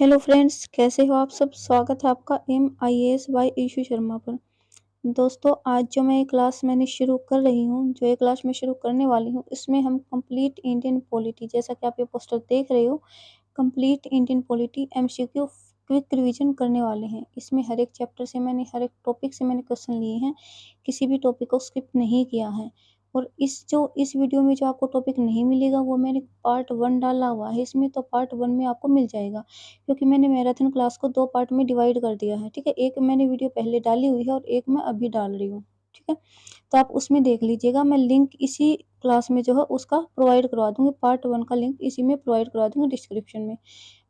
Hello friends, कैसे हो आप सब। स्वागत है आपका MIAS बाय ईशू शर्मा पर। दोस्तों, आज जो मैं ये क्लास मैंने शुरू कर रही हूँ, जो ये क्लास मैं शुरू करने वाली हूँ, इसमें हम कंप्लीट इंडियन पॉलिटी, जैसा कि आप ये पोस्टर देख रहे हो, complete Indian polity MCQ quick revision करने वाले हैं। इसमें हर एक चैप्टर से मैंने, हर एक टॉपिक से मैंने क्वेश्चन लिए हैं, किसी भी टॉपिक को स्किप नहीं किया है। और इस वीडियो में जो आपको टॉपिक नहीं मिलेगा वो मैंने पार्ट 1 डाला हुआ है इसमें, तो पार्ट 1 में आपको मिल जाएगा, क्योंकि मैंने मैराथन क्लास को 2 पार्ट में डिवाइड कर दिया है, ठीक है। एक मैंने वीडियो पहले डाली हुई है और एक मैं अभी डाल रही हूँ, ठीक है। तो आप उसमें देख लीजिएगा, मैं लिंक इसी क्लास में जो है उसका प्रोवाइड करवा दूँगी, पार्ट 1 का लिंक इसी में प्रोवाइड करवा दूँगी डिस्क्रिप्शन में।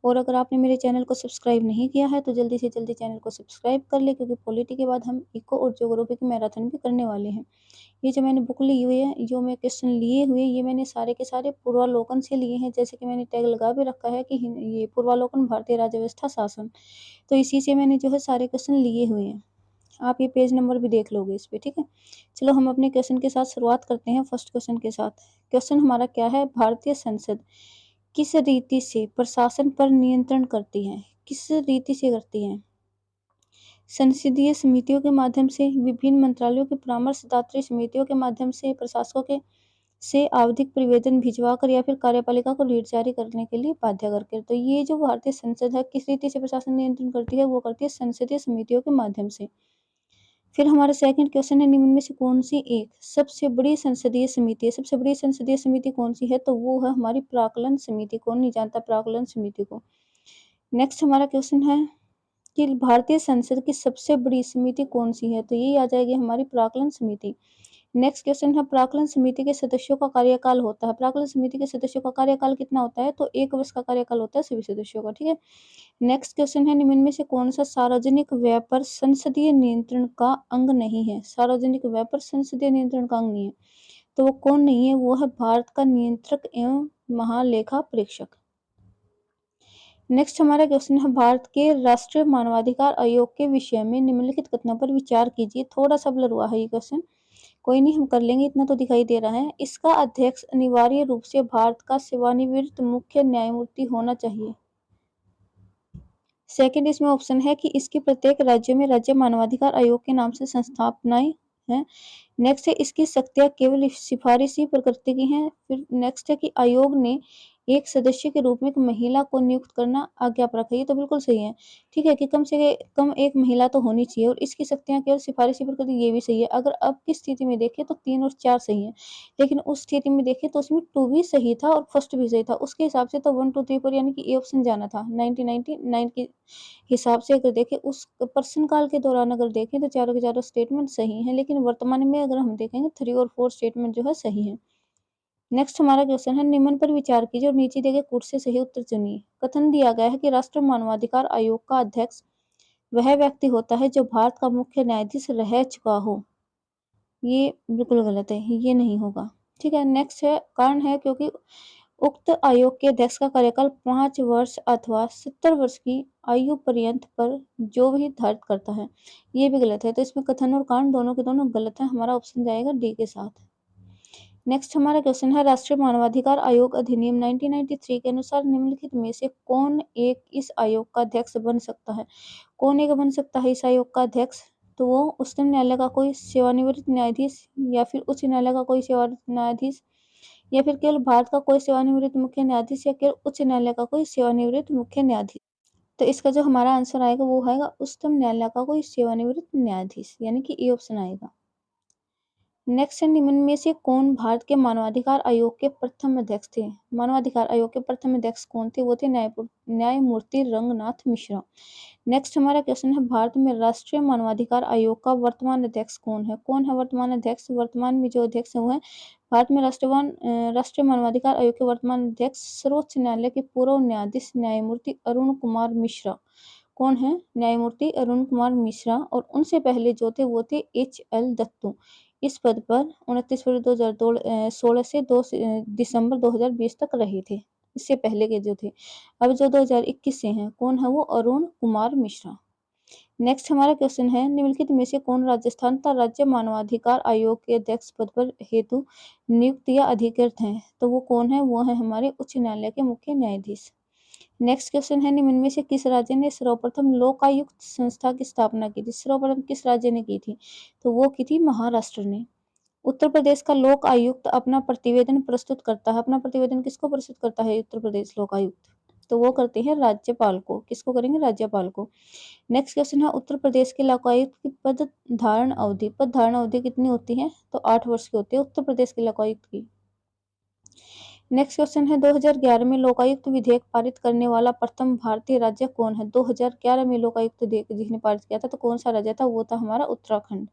और अगर आपने मेरे चैनल को सब्सक्राइब नहीं किया है तो जल्दी से जल्दी चैनल को सब्सक्राइब कर लें, क्योंकि पॉलिटी के बाद हम इको और ज्योग्राफी की मैराथन भी करने वाले हैं। ये जो मैंने बुक ली हुई है, जो मैं क्वेश्चन लिए हुए, ये मैंने सारे के सारे पूर्वालोकन से लिए हैं, जैसे कि मैंने टैग लगा भी रखा है कि ये पूर्वालोकन भारतीय राज्य व्यवस्था शासन। तो इसी से मैंने जो है सारे क्वेश्चन लिए हुए हैं। आप ये पेज नंबर भी देख लोगे इस पे, ठीक है। चलो हम अपने क्वेश्चन के साथ शुरुआत करते हैं, फर्स्ट क्वेश्चन के साथ। क्वेश्चन हमारा क्या है, भारतीय संसद किस रीति से प्रशासन पर नियंत्रण करती है? किस रीति से करती है? संसदीय समितियों के माध्यम से, विभिन्न मंत्रालयों की परामर्शदात्री समितियों के माध्यम से, प्रशासकों के से आवधिक प्रतिवेदन भिजवाकर, या फिर कार्यपालिका को लीड जारी करने के लिए बाध्य करके। तो ये जो भारतीय संसद है, किस रीति से प्रशासन नियंत्रण करती है, वो करती है संसदीय समितियों के माध्यम से। फिर हमारा सेकंड क्वेश्चन है, निम्न में से कौन सी एक सबसे बड़ी संसदीय समिति है? सबसे बड़ी संसदीय समिति कौन सी है? तो वो है हमारी प्राक्कलन समिति। कौन नहीं जानता प्राक्कलन समिति को। नेक्स्ट हमारा क्वेश्चन है कि भारतीय संसद की सबसे बड़ी समिति कौन सी है? तो ये आ जाएगी हमारी प्राक्कलन समिति। नेक्स्ट क्वेश्चन है, प्राक्कलन समिति के सदस्यों का कार्यकाल होता है, प्राक्कलन समिति के सदस्यों का कार्यकाल कितना होता है? तो 1 वर्ष का कार्यकाल होता है सभी सदस्यों का, ठीक है। नेक्स्ट क्वेश्चन है, निम्न में से कौन सा सार्वजनिक व्यय पर संसदीय नियंत्रण का अंग नहीं है? सार्वजनिक व्यय पर संसदीय नियंत्रण का अंग नहीं है, तो वो कौन नहीं है? वो है भारत का नियंत्रक एवं महालेखा परीक्षक। नेक्स्ट हमारा क्वेश्चन है, भारत के राष्ट्रीय मानवाधिकार आयोग के विषय में निम्नलिखित कथनों पर विचार कीजिए। थोड़ा सा ब्लर हुआ है ये क्वेश्चन, कोई नहीं, हम कर लेंगे, इतना तो दिखाई दे रहा है। इसका अध्यक्ष अनिवार्य रूप से भारत का सेवानिवृत्त मुख्य न्यायमूर्ति होना चाहिए। सेकंड इसमें ऑप्शन है कि इसके प्रत्येक राज्य में राज्य मानवाधिकार आयोग के नाम से संस्थापनाएं हैं। नेक्स्ट है, इसकी शक्तियां केवल सिफारिशी प्रकृति की हैं। फिर नेक्स्ट है कि आयोग ने एक सदस्य के रूप में एक महिला को नियुक्त करना आज्ञापरक है। ये तो बिल्कुल सही है, ठीक है, कि कम से कम एक महिला तो होनी चाहिए, और इसकी शक्तियां केवल सिफारिशी प्रकृति, ये भी सही है। अगर अब की स्थिति में देखें तो 3 और 4 सही है, लेकिन उस स्थिति में देखें तो उसमें 2 भी सही था और फर्स्ट भी सही था। उसके हिसाब से तो 1 2 3 4 यानी कि ए ऑप्शन जाना था। 1999 के हिसाब से अगर देखें, उस प्रश्न काल के दौरान अगर देखें तो चारों के चारों स्टेटमेंट सही हैं, लेकिन वर्तमान में अगर हम देखेंगे 3 और 4 स्टेटमेंट जो है सही है। नेक्स्ट हमारा क्वेश्चन है, निम्न पर विचार कीजिए और नीचे दिए गए कोट से सही उत्तर चुनिए। कथन दिया गया है कि राष्ट्रीय मानवाधिकार आयोग का अध्यक्ष वह व्यक्ति होता है जो भारत का मुख्य न्यायाधीश रह चुका हो। ये बिल्कुल गलत है, ये नहीं होगा, ठीक है। नेक्स्ट है, कारण है क्योंकि उक्त आयोग के अध्यक्ष का कार्यकाल 5 वर्ष अथवा 70 वर्ष की आयु पर्यंत पर जो भी धारित करता है। ये भी गलत है, तो इसमें कथन और कारण दोनों के दोनों गलत है। हमारा ऑप्शन जाएगा डी के साथ। नेक्स्ट हमारा क्वेश्चन है, राष्ट्रीय मानवाधिकार आयोग अधिनियम 1993 के अनुसार निम्नलिखित में से कौन एक इस आयोग का अध्यक्ष बन सकता है? कौन एक बन सकता है इस आयोग का अध्यक्ष? तो वो उच्चतम न्यायालय का कोई सेवानिवृत्त न्यायाधीश, या फिर उच्च न्यायालय का कोई सेवानिवृत्त न्यायाधीश, या फिर केवल भारत का कोई सेवानिवृत्त मुख्य न्यायाधीश, या केवल उच्च न्यायालय का कोई सेवानिवृत्त मुख्य न्यायाधीश। तो इसका जो हमारा आंसर आएगा वो आएगा उच्चतम न्यायालय का कोई सेवानिवृत्त न्यायाधीश, यानी कि ए ऑप्शन आएगा। नेक्स्ट है, निम्न में से कौन भारत के मानवाधिकार आयोग के प्रथम अध्यक्ष थे? मानवाधिकार आयोग के प्रथम अध्यक्ष कौन थे? वो थे न्यायमूर्ति रंगनाथ मिश्रा। नेक्स्ट हमारा क्वेश्चन है, भारत में राष्ट्रीय मानवाधिकार आयोग का वर्तमान अध्यक्ष कौन है? कौन है वर्तमान अध्यक्ष? वर्तमान में जो अध्यक्ष है वो है भारत में राष्ट्रीय मानवाधिकार आयोग के वर्तमान अध्यक्ष सर्वोच्च न्यायालय के पूर्व न्यायाधीश न्यायमूर्ति अरुण कुमार मिश्रा। कौन है? न्यायमूर्ति अरुण कुमार मिश्रा। और उनसे पहले जो थे वो थे HL दत्तू। इस पद पर 29 फरवरी 2016 से 2 दिसंबर 2020 तक रहे थे। इससे पहले के जो थे, अब जो 2021 से हैं, कौन है वो? अरुण कुमार मिश्रा। नेक्स्ट हमारा क्वेश्चन है, निम्नलिखित में से कौन राजस्थान तथा राज्य मानवाधिकार आयोग के अध्यक्ष पद पर हेतु नियुक्त या अधिकृत हैं? तो वो कौन है? वो है हमारे उच्च न्यायालय के मुख्य न्यायाधीश। नेक्स्ट क्वेश्चन है, निम्न में से किस राज्य ने सर्वप्रथम लोकायुक्त संस्था की स्थापना की थी? सर्वप्रथम किस राज्य ने की थी? तो वो की थी महाराष्ट्र ने। उत्तर प्रदेश का लोक आयुक्त अपना प्रतिवेदन प्रस्तुत करता है। अपना प्रतिवेदन किसको प्रस्तुत करता है उत्तर प्रदेश लोकायुक्त? तो वो करते हैं राज्यपाल को। किसको करेंगे? राज्यपाल को। नेक्स्ट क्वेश्चन है, उत्तर प्रदेश के लोकायुक्त की पद धारण अवधि। पद धारण अवधि कितनी होती है? तो 8 वर्ष की होती है उत्तर प्रदेश के लोकायुक्त की। नेक्स्ट क्वेश्चन है, 2011 में लोकायुक्त विधेयक पारित करने वाला प्रथम भारतीय राज्य कौन है? 2011 में लोकायुक्त विधेयक जिसने पारित किया था, तो कौन सा राज्य था? वो था हमारा उत्तराखंड।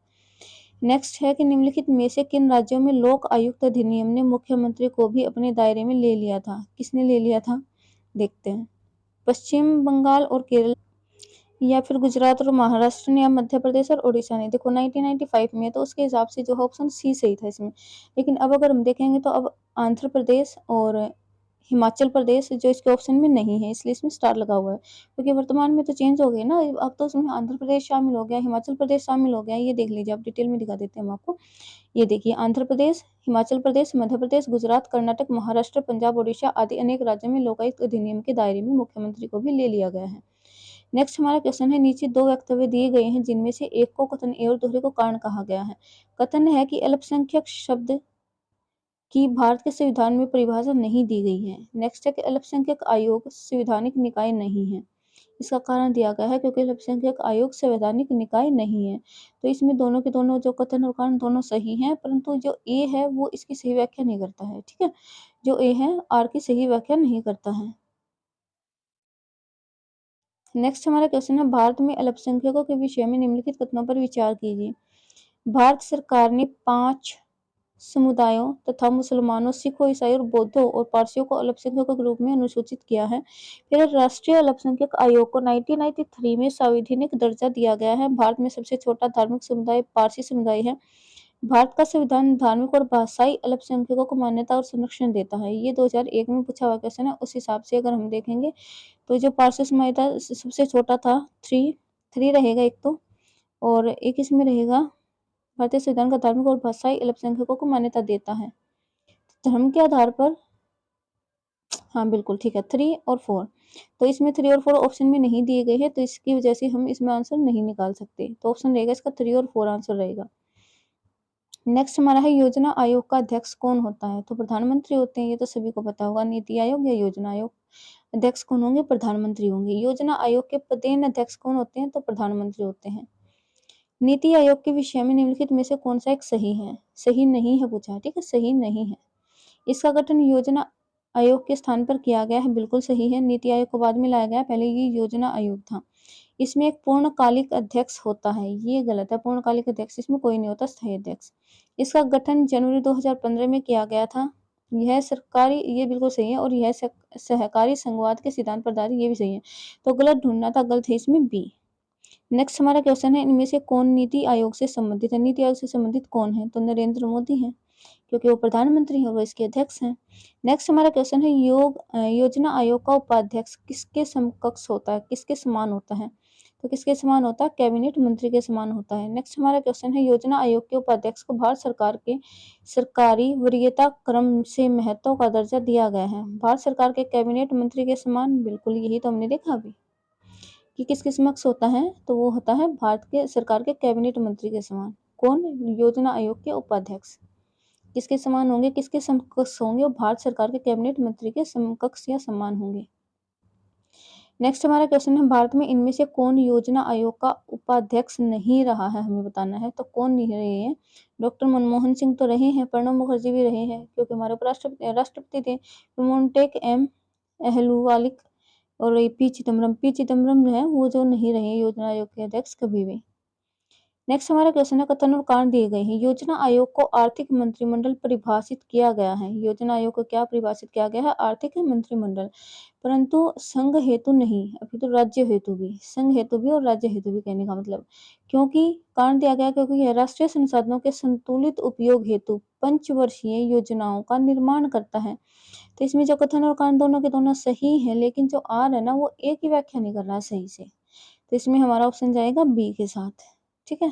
नेक्स्ट है कि निम्नलिखित में से किन राज्यों में लोक आयुक्त अधिनियम ने मुख्यमंत्री को भी अपने दायरे में ले लिया था? किसने ले लिया था? देखते हैं। पश्चिम बंगाल और केरल, या फिर गुजरात और महाराष्ट्र ने, या मध्य प्रदेश और उड़ीसा ने। देखो 1995 में, तो उसके हिसाब से जो ऑप्शन सी सही था इसमें। लेकिन अब अगर हम देखेंगे तो अब आंध्र प्रदेश और हिमाचल प्रदेश जो इसके ऑप्शन में नहीं है, इसलिए इसमें स्टार लगा हुआ है, क्योंकि वर्तमान में तो चेंज हो गए ना। अब तो इसमें आंध्र प्रदेश शामिल हो गया, हिमाचल प्रदेश शामिल हो गया। ये देख लीजिए, आप डिटेल में दिखा देते हैं हम आपको। ये देखिए, आंध्र प्रदेश, हिमाचल प्रदेश, मध्य प्रदेश, गुजरात, कर्नाटक, महाराष्ट्र, पंजाब, ओडिशा आदि अनेक राज्यों में लोकायुक्त अधिनियम के दायरे में मुख्यमंत्री को भी ले लिया गया है। नेक्स्ट हमारा क्वेश्चन है, नीचे दो वक्तव्य दिए गए हैं जिनमें से एक को कथन ए और दूसरे को कारण कहा गया है। कथन है कि अल्पसंख्यक शब्द की भारत के संविधान में परिभाषा नहीं दी गई है। नेक्स्ट है कि अल्पसंख्यक आयोग संवैधानिक निकाय नहीं है। इसका कारण दिया गया है क्योंकि अल्पसंख्यक आयोग संवैधानिक निकाय नहीं है। तो इसमें दोनों के दोनों जो कथन और कारण दोनों सही हैं, परंतु जो ए है वो इसकी सही व्याख्या नहीं करता है। ठीक है, जो ए है आर की सही व्याख्या नहीं करता है। नेक्स्ट हमारा क्वेश्चन है, भारत में अल्पसंख्यकों के विषय में निम्नलिखित कथनों पर विचार कीजिए। भारत सरकार ने 5 समुदायों तथा मुसलमानों, सिखों, ईसाइयों और बौद्धों और पारसियों को अल्पसंख्यकों के रूप में अनुसूचित किया है। फिर राष्ट्रीय अल्पसंख्यक आयोग को 1993 में संवैधानिक दर्जा दिया गया है। भारत में सबसे छोटा धार्मिक समुदाय पारसी समुदाय है। भारत का संविधान धार्मिक और भाषाई अल्पसंख्यकों को मान्यता और संरक्षण देता है। ये 2001 में पूछा हुआ क्वेश्चन है। उस हिसाब से अगर हम देखेंगे तो जो पारसी समुदाय था सबसे छोटा था, थ्री रहेगा एक तो, और एक इसमें रहेगा भारतीय संविधान का धार्मिक और भाषाई अल्पसंख्यकों को मान्यता देता है धर्म के आधार पर। हाँ बिल्कुल ठीक है, 3 और 4। तो इसमें 3 और 4 ऑप्शन में नहीं दिए गए हैं, तो इसकी वजह से हम इसमें आंसर नहीं निकाल सकते। तो ऑप्शन रहेगा इसका 3 और 4 आंसर रहेगा। नेक्स्ट हमारा है, योजना आयोग का अध्यक्ष कौन होता है? तो प्रधानमंत्री होते हैं, ये तो सभी को पता होगा। नीति आयोग या योजना आयोग, अध्यक्ष कौन होंगे? प्रधानमंत्री होंगे। योजना आयोग के पदेन अध्यक्ष कौन होते हैं? तो प्रधानमंत्री होते हैं। नीति आयोग के विषय में निम्नलिखित में से कौन सा एक सही है? सही नहीं है पूछा है, ठीक है, सही नहीं है। इसका गठन योजना आयोग के स्थान पर किया गया है, बिल्कुल सही है। नीति आयोग को बाद में लाया गया, पहले ये योजना आयोग था। इसमें एक पूर्णकालिक अध्यक्ष होता है, ये गलत है। पूर्णकालिक अध्यक्ष इसमें कोई नहीं होता, स्थायी अध्यक्ष। इसका गठन जनवरी 2015 में किया गया था। यह सरकारी, ये बिल्कुल सही है, और यह सहकारी संघवाद के सिद्धांत पर आधारित, ये भी सही है। तो गलत ढूंढना था, गलत है इसमें बी। नेक्स्ट हमारा क्वेश्चन है, इनमें से कौन नीति आयोग से संबंधित है? नीति आयोग से संबंधित कौन है? तो नरेंद्र मोदी है, क्योंकि वो प्रधानमंत्री है और वो इसके अध्यक्ष हैं। नेक्स्ट हमारा क्वेश्चन है, योजना आयोग का उपाध्यक्ष किसके समकक्ष होता है? किसके समान होता है? तो किसके समान होता है? कैबिनेट मंत्री के समान होता है। नेक्स्ट हमारा क्वेश्चन है, योजना आयोग के उपाध्यक्ष को भारत सरकार के सरकारी वरीयता क्रम से महत्व का दर्जा दिया गया है। भारत सरकार के कैबिनेट मंत्री के समान, बिल्कुल यही तो हमने देखा अभी कि किसके समक्ष होता है, तो वो होता है भारत के सरकार के कैबिनेट मंत्री के समान। कौन? योजना आयोग के उपाध्यक्ष किसके समान होंगे? किसके समकक्ष होंगे? वो भारत सरकार के कैबिनेट मंत्री के समकक्ष या समान होंगे। नेक्स्ट हमारा क्वेश्चन है, भारत में इनमें से कौन योजना आयोग का उपाध्यक्ष नहीं रहा है? हमें बताना है। तो कौन नहीं रहे हैं? डॉक्टर मनमोहन सिंह तो रहे हैं, प्रणब मुखर्जी भी रहे हैं, क्योंकि हमारे राष्ट्रपति थे। मोन्टेक एम अहलुवालिया और पी चिदम्बरम जो है वो जो नहीं रहे योजना आयोग के अध्यक्ष कभी भी। नेक्स्ट हमारा क्वेश्चन है, कथन और कारण दिए गए हैं। योजना आयोग को आर्थिक मंत्रिमंडल परिभाषित किया गया है। योजना आयोग को क्या परिभाषित किया गया है? आर्थिक मंत्रिमंडल, परंतु संघ हेतु नहीं, अभी तो राज्य हेतु भी, संघ हेतु भी और राज्य हेतु भी, कहने का मतलब। क्योंकि कारण दिया गया, क्योंकि यह राष्ट्रीय संसाधनों के संतुलित उपयोग हेतु पंचवर्षीय योजनाओं का निर्माण करता है। तो इसमें जो कथन और कारण दोनों के दोनों सही है, लेकिन जो आर है ना वो एक ही व्याख्या नहीं कर रहा है सही से। तो इसमें हमारा ऑप्शन जाएगा बी के साथ। ठीक है,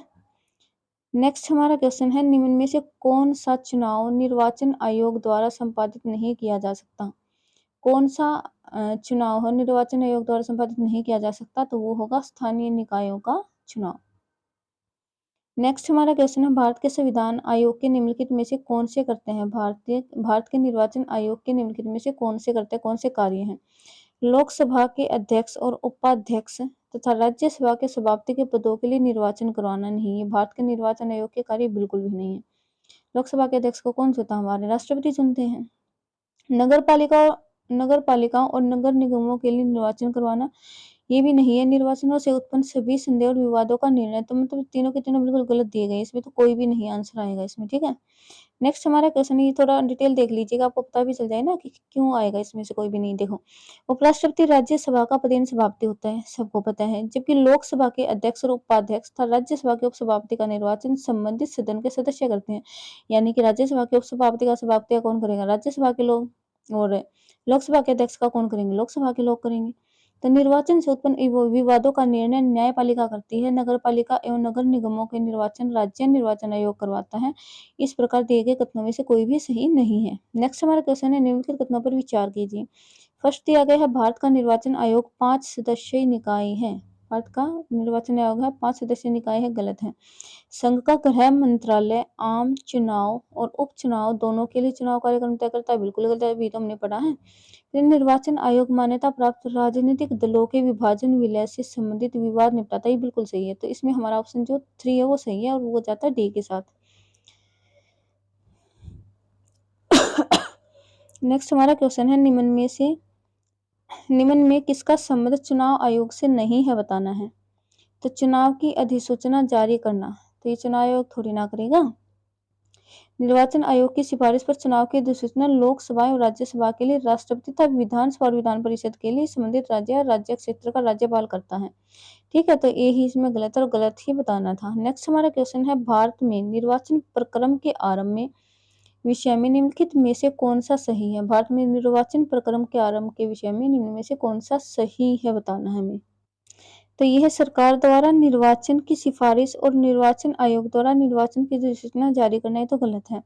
नेक्स्ट हमारा क्वेश्चन है, निम्न में से कौन सा चुनाव निर्वाचन आयोग द्वारा संपादित नहीं किया जा सकता? कौन सा चुनाव हो निर्वाचन आयोग द्वारा संपादित नहीं किया जा सकता, तो वो होगा स्थानीय निकायों का चुनाव। नेक्स्ट हमारा क्वेश्चन है, भारत के संविधान आयोग के निम्नलिखित में से कौन से करते हैं? भारत के निर्वाचन आयोग के निम्नलिखित में से कौन से करते हैं, कौन से कार्य हैं? लोकसभा के अध्यक्ष और उपाध्यक्ष तथा राज्यसभा के सभापति के पदों के लिए निर्वाचन करवाना नहीं है। भारत के निर्वाचन आयोग के कार्य बिल्कुल भी नहीं है। लोकसभा के अध्यक्ष को कौन चुनता है? हमारे राष्ट्रपति चुनते हैं। नगर पालिकाओं और नगर निगमों के लिए निर्वाचन करवाना ये भी नहीं है। निर्वाचनों से उत्पन्न सभी संदेह और विवादों का निर्णय, तो मतलब तीनों के तीनों बिल्कुल गलत दिए गए, इसमें तो कोई भी नहीं आंसर आएगा इसमें, ठीक है। नेक्स्ट हमारा क्वेश्चन है, ये थोड़ा डिटेल देख लीजिएगा, आपको पता भी चल जाए ना कि क्यों आएगा इसमें से कोई भी नहीं। देखो, उपराष्ट्रपति राज्यसभा का पदेन सभापति होता है, सबको पता है, जबकि लोकसभा के अध्यक्ष और उपाध्यक्ष तथा राज्यसभा के उपसभापति का निर्वाचन संबंधित सदन के सदस्य करते हैं। यानी कि राज्यसभा के उपसभापति का सभापति कौन करेगा? राज्यसभा के लोग। और लोकसभा के अध्यक्ष का कौन करेंगे? लोकसभा के लोग करेंगे। तो निर्वाचन से उत्पन्न विवादों का निर्णय न्यायपालिका करती है। नगर पालिका एवं नगर निगमों के निर्वाचन राज्य निर्वाचन आयोग करवाता है। इस प्रकार दिए गए कथनों में से कोई भी सही नहीं है। नेक्स्ट हमारा क्वेश्चन है, निम्नलिखित कथनों पर विचार कीजिए। फर्स्ट दिया गया है, भारत का निर्वाचन आयोग 5 सदस्यीय निकाय है। भारत का निर्वाचन आयोग है 5 सदस्यीय निकाय है, गलत है। संघ का गृह मंत्रालय आम चुनाव और उपचुनाव दोनों के लिए चुनाव कार्यक्रम तय करता है, बिल्कुल गलत है, अभी तो हमने पढ़ा है। निर्वाचन आयोग मान्यता प्राप्त राजनीतिक दलों के विभाजन विलय से संबंधित विवाद निपटाता है, बिल्कुल सही है। तो इसमें हमारा ऑप्शन जो 3 है वो सही है और वो जाता है डी के साथ। नेक्स्ट हमारा क्वेश्चन है, निम्न में किसका संबंध चुनाव आयोग से नहीं है, बताना है। तो चुनाव की अधिसूचना जारी करना, तो ये चुनाव आयोग थोड़ी ना करेगा। निर्वाचन आयोग की सिफारिश पर चुनाव की अधिसूचना लोकसभा और राज्यसभा के लिए राष्ट्रपति तथा विधानसभा और विधान परिषद के लिए संबंधित राज्य या राज्य क्षेत्र का राज्यपाल करता है, ठीक है। तो ये ही इसमें गलत और गलत ही बताना था। नेक्स्ट हमारा क्वेश्चन है, भारत में निर्वाचन प्रक्रम के आरंभ में विषय में निम्नलिखित में से कौन सा सही है? भारत में निर्वाचन प्रक्रम के आरंभ के विषय में निम्न में से कौन सा सही है, बताना है हमें। तो यह सरकार द्वारा निर्वाचन की सिफारिश और निर्वाचन आयोग द्वारा निर्वाचन की अधिसूचना जारी करना, ये तो गलत है।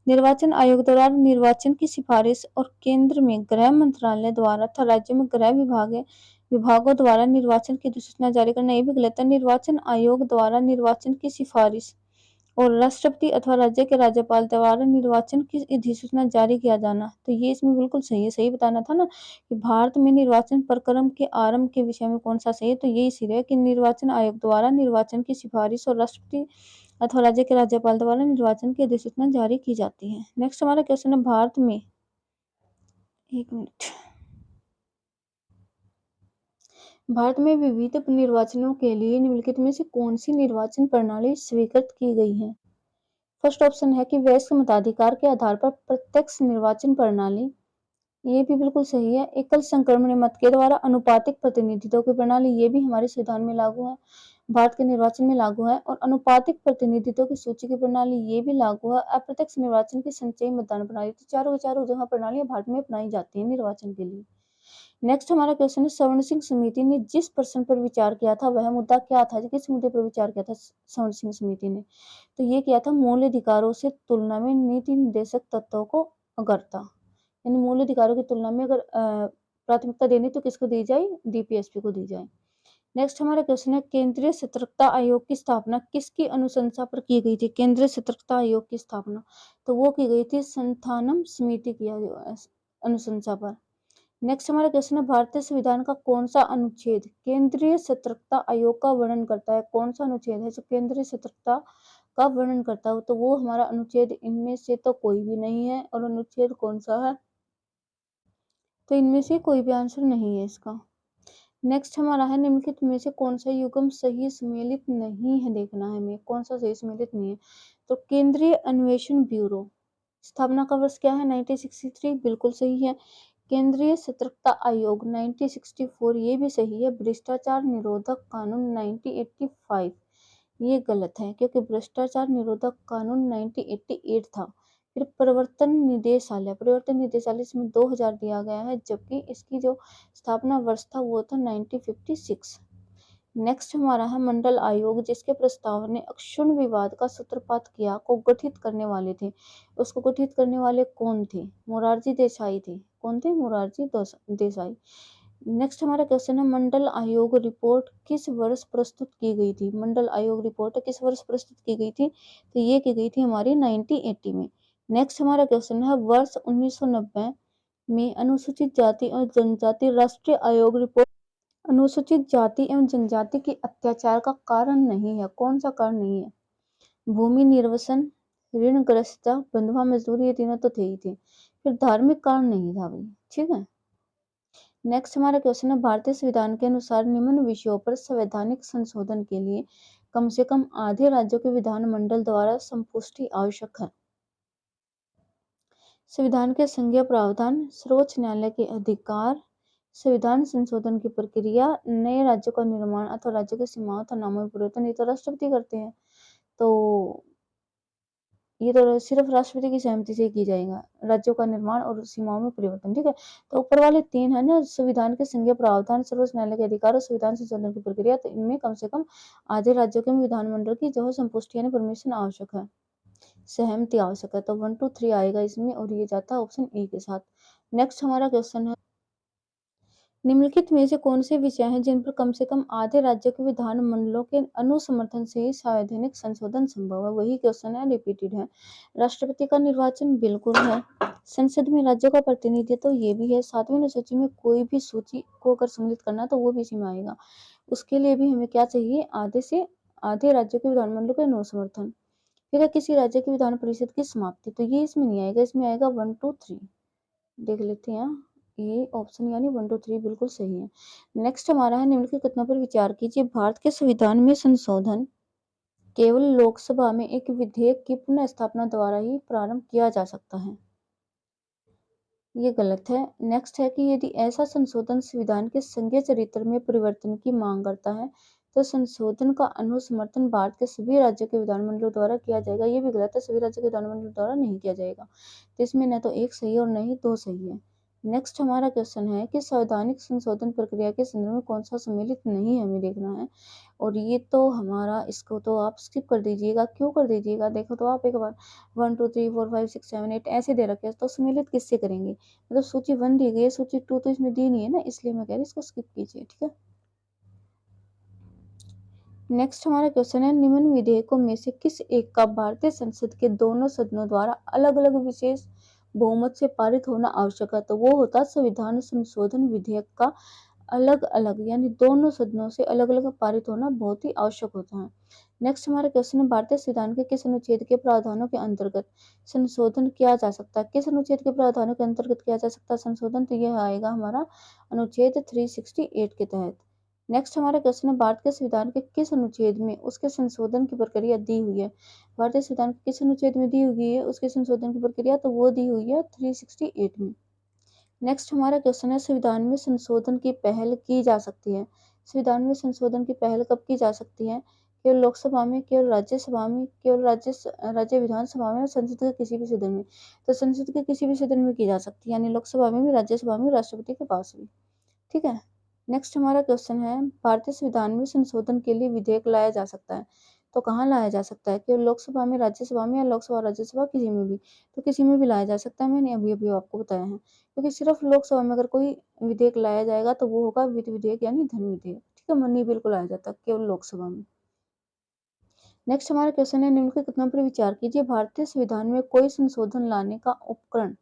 निर्वाचन आयोग द्वारा निर्वाचन की सिफारिश और केंद्र में गृह मंत्रालय द्वारा तथा राज्य में गृह विभागों द्वारा निर्वाचन की अधिसूचना जारी करना, ये भी गलत है। निर्वाचन आयोग द्वारा निर्वाचन की सिफारिश और राष्ट्रपति अथवा राज्य के राज्यपाल द्वारा निर्वाचन की अधिसूचना जारी किया जाना, तो ये इसमें बिल्कुल सही है। सही बताना था ना कि भारत में निर्वाचन प्रक्रम के आरंभ के विषय में कौन सा सही है, तो ये इसीलिए है कि निर्वाचन आयोग द्वारा निर्वाचन की सिफारिश और राष्ट्रपति अथवा राज्य के राज्यपाल द्वारा निर्वाचन की अधिसूचना जारी की जाती है। नेक्स्ट हमारा क्वेश्चन है, भारत में, एक मिनट, भारत में विविध निर्वाचनों के लिए निम्नलिखित में से कौन सी निर्वाचन प्रणाली स्वीकृत की गई है? फर्स्ट ऑप्शन है कि वयस्क मताधिकार के आधार पर प्रत्यक्ष निर्वाचन प्रणाली, ये भी बिल्कुल सही है। एकल संक्रमण मत के द्वारा अनुपातिक प्रतिनिधित्व की प्रणाली, ये भी हमारे संविधान में लागू है, भारत के निर्वाचन में लागू है। और अनुपातिक प्रतिनिधित्व की सूची की प्रणाली, ये भी लागू है। अप्रत्यक्ष निर्वाचन की संचयी मतदान प्रणाली, तो चारों के चारों जगह प्रणालियां भारत में अपनाई जाती है निर्वाचन के लिए। नेक्स्ट हमारा क्वेश्चन है, स्वर्ण सिंह समिति ने जिस प्रश्न पर विचार किया था वह मुद्दा क्या था? किस मुद्दे पर विचार किया था स्वर्ण सिंह समिति ने? तो ये किया था मूल अधिकारों से तुलना में नीति निर्देशक तत्वों को अगरता, यानी मूल अधिकारों की तुलना में अगर प्राथमिकता देनी तो किसको दी जाए? डीपीएसपी को दी जाए। नेक्स्ट हमारा क्वेश्चन है, केंद्रीय सतर्कता आयोग की स्थापना किसकी अनुशंसा पर की गई थी? केंद्रीय सतर्कता आयोग की स्थापना, तो वो की गई थी संथानम समिति की अनुशंसा पर। नेक्स्ट हमारा क्वेश्चन है, भारतीय संविधान का कौन सा अनुच्छेद केंद्रीय सतर्कता आयोग का वर्णन करता है? कौन सा अनुच्छेद है जो केंद्रीय सतर्कता का वर्णन करता है? तो वो हमारा अनुच्छेद, इनमें से तो कोई भी नहीं है। और अनुच्छेद कौन सा है? तो इनमें से कोई भी आंसर नहीं है इसका। नेक्स्ट हमारा है, निम्नलिखित में से कौन सा युग्म सही सम्मिलित नहीं है, देखना है हमें कौन सा सही सम्मिलित नहीं है। तो केंद्रीय अन्वेषण ब्यूरो, स्थापना का वर्ष क्या है? 1963, बिल्कुल सही है। केंद्रीय सतर्कता आयोग 1964, ये भी सही है। भ्रष्टाचार निरोधक कानून 1985, ये गलत है क्योंकि भ्रष्टाचार निरोधक कानून 1988 था। फिर प्रवर्तन निदेशालय इसमें 2000 दिया गया है, जबकि इसकी जो स्थापना वर्ष था वो था 1956। नेक्स्ट हमारा है मंडल आयोग, जिसके प्रस्ताव ने अक्षुण्ण विवाद का सूत्रपात किया, को गठित करने वाले थे। उसको गठित करने वाले कौन थे? मोरारजी देसाई थे। कौन थे? मोरारजी देसाई। नेक्स्ट हमारा क्वेश्चन है मंडल आयोग रिपोर्ट किस वर्ष प्रस्तुत की गई थी? मंडल आयोग रिपोर्ट किस वर्ष प्रस्तुत की गई थी? तो ये की गई थी हमारी 1980 में। नेक्स्ट हमारा क्वेश्चन है वर्ष 1990 में अनुसूचित जाति और जनजाति राष्ट्रीय आयोग रिपोर्ट अनुसूचित जाति एवं जनजाति के अत्याचार का कारण नहीं है। कौन सा कारण नहीं है? भूमि निर्वसन, ऋणग्रस्तता, बंधुआ मजदूरी, ये तीनों तो थे ही थे। फिर धार्मिक कारण नहीं था भाई। ठीक है। नेक्स्ट हमारा क्वेश्चन है भारतीय संविधान के अनुसार निम्न विषयों पर संवैधानिक संशोधन के लिए कम से कम आधे राज्यों के विधानमंडल द्वारा संपुष्टि आवश्यक है। संविधान के संघीय प्रावधान, सर्वोच्च न्यायालय के अधिकार, संविधान संशोधन की प्रक्रिया, नए राज्यों का निर्माण अथवा राज्यों की सीमाओं तथा नामों में परिवर्तन, ये तो राष्ट्रपति करते हैं। तो ये तो सिर्फ राष्ट्रपति की सहमति से ही की जाएगा, राज्यों का निर्माण और सीमाओं में परिवर्तन। ठीक है। तो ऊपर वाले तीन है ना, संविधान के संघीय प्रावधान, सर्वोच्च न्यायालय के अधिकार और संविधान संशोधन की प्रक्रिया, तो इनमें कम से कम आधे राज्यों के विधानमंडल की जो है संपुष्टि यानी परमिशन आवश्यक है, सहमति आवश्यक है। तो 1 2 3 आएगा इसमें, और ये जाता है ऑप्शन ए के साथ। नेक्स्ट हमारा क्वेश्चन है निम्नलिखित में से कौन से विषय हैं जिन पर कम से कम आधे राज्यों के विधानमंडलों के अनुसमर्थन से ही संवैधानिक संशोधन संभव है? वही क्वेश्चन है, रिपीटेड है। राष्ट्रपति का निर्वाचन बिल्कुल है। संसद में राज्यों का प्रतिनिधित्व तो ये भी है। 7वीं अनुसूची में कोई भी सूची को अगर सम्मिलित करना तो वो भी इसी में आएगा। उसके लिए भी हमें क्या चाहिए? आधे राज्यों के विधानमंडलों के अनुसमर्थन। फिर है किसी राज्य की विधान परिषद की समाप्ति, तो ये इसमें नहीं आएगा, इसमें आएगा 1 2 3। देख लेते हैं, ये ऑप्शन यानी 1 2 3 बिल्कुल सही है। नेक्स्ट हमारा है निम्नलिखित कथनों पर विचार कीजिए। भारत के संविधान में संशोधन केवल लोकसभा में एक विधेयक की पुनः स्थापना द्वारा ही प्रारंभ किया जा सकता है। ये गलत है। नेक्स्ट है कि यदि ऐसा संशोधन संविधान के संघीय चरित्र में परिवर्तन की मांग करता है तो संशोधन का अनुसमर्थन भारत के सभी राज्यों के विधानमंडलों द्वारा किया जाएगा। ये भी गलत है, सभी राज्यों के विधानमंडलों द्वारा नहीं किया जाएगा। तो इसमें न तो एक सही और न ही दो सही है। नेक्स्ट हमारा क्वेश्चन है कि संवैधानिक संशोधन प्रक्रिया के संदर्भ में कौन सा सम्मिलित नहीं है, हमें देखना है। और ये तो हमारा, इसको तो आप स्किप कर दीजिएगा। क्यों कर दीजिएगा? देखो तो आप एक बार 1 2 3 4 5 6 7 8 ऐसे दे रखे हैं, तो सम्मिलित किससे करेंगे? मतलब सूची 1 दी गई है, सूची 2 तो इसमें दी नहीं है ना, इसलिए मैं कह रही इसको स्किप कीजिए। ठीक है। नेक्स्ट हमारा क्वेश्चन है निम्न विधेयकों में से किस एक का भारतीय संसद के दोनों सदनों द्वारा अलग अलग विशेष बहुमत से पारित होना आवश्यक है? तो वो होता है संविधान संशोधन विधेयक का अलग अलग यानी दोनों सदनों से अलग अलग पारित होना बहुत ही आवश्यक होता है। नेक्स्ट हमारा क्वेश्चन है भारतीय संविधान के किस अनुच्छेद के प्रावधानों के अंतर्गत संशोधन किया जा सकता है? किस अनुच्छेद के प्रावधानों के अंतर्गत किया जा सकता है संशोधन? तो यह आएगा हमारा अनुच्छेद 368 के तहत। नेक्स्ट हमारा क्वेश्चन है भारत के संविधान के किस अनुच्छेद में उसके संशोधन की प्रक्रिया दी हुई है? भारतीय संविधान के किस अनुच्छेद में दी हुई है उसके संशोधन की प्रक्रिया? तो वो दी हुई है 368 में। नेक्स्ट हमारा क्वेश्चन है संविधान में संशोधन की पहल की जा सकती है? संविधान में संशोधन की पहल कब की जा सकती है? केवल लोकसभा में, केवल राज्यसभा में, केवल राज्य विधानसभा में, संसद के किसी भी सदन में? तो संसद के किसी भी सदन में की जा सकती है, यानी लोकसभा में भी, राज्यसभा में, राष्ट्रपति के पास भी। ठीक है। नेक्स्ट हमारा क्वेश्चन है भारतीय संविधान में संशोधन के लिए विधेयक लाया जा सकता है, तो कहाँ लाया जा सकता है? केवल लोकसभा में, राज्यसभा में, या लोकसभा राज्यसभा किसी में भी? तो किसी में भी लाया जा सकता है, मैंने अभी अभी आपको बताया है। क्योंकि सिर्फ लोकसभा में अगर कोई विधेयक लाया जाएगा तो वो होगा वित्त विधेयक यानी धन विधेयक। ठीक है, मनी बिल को लाया जाता है केवल लोकसभा में। नेक्स्ट हमारा क्वेश्चन है निम्नलिखित कथनों पर विचार कीजिए। भारतीय संविधान में कोई संशोधन लाने का उपकरण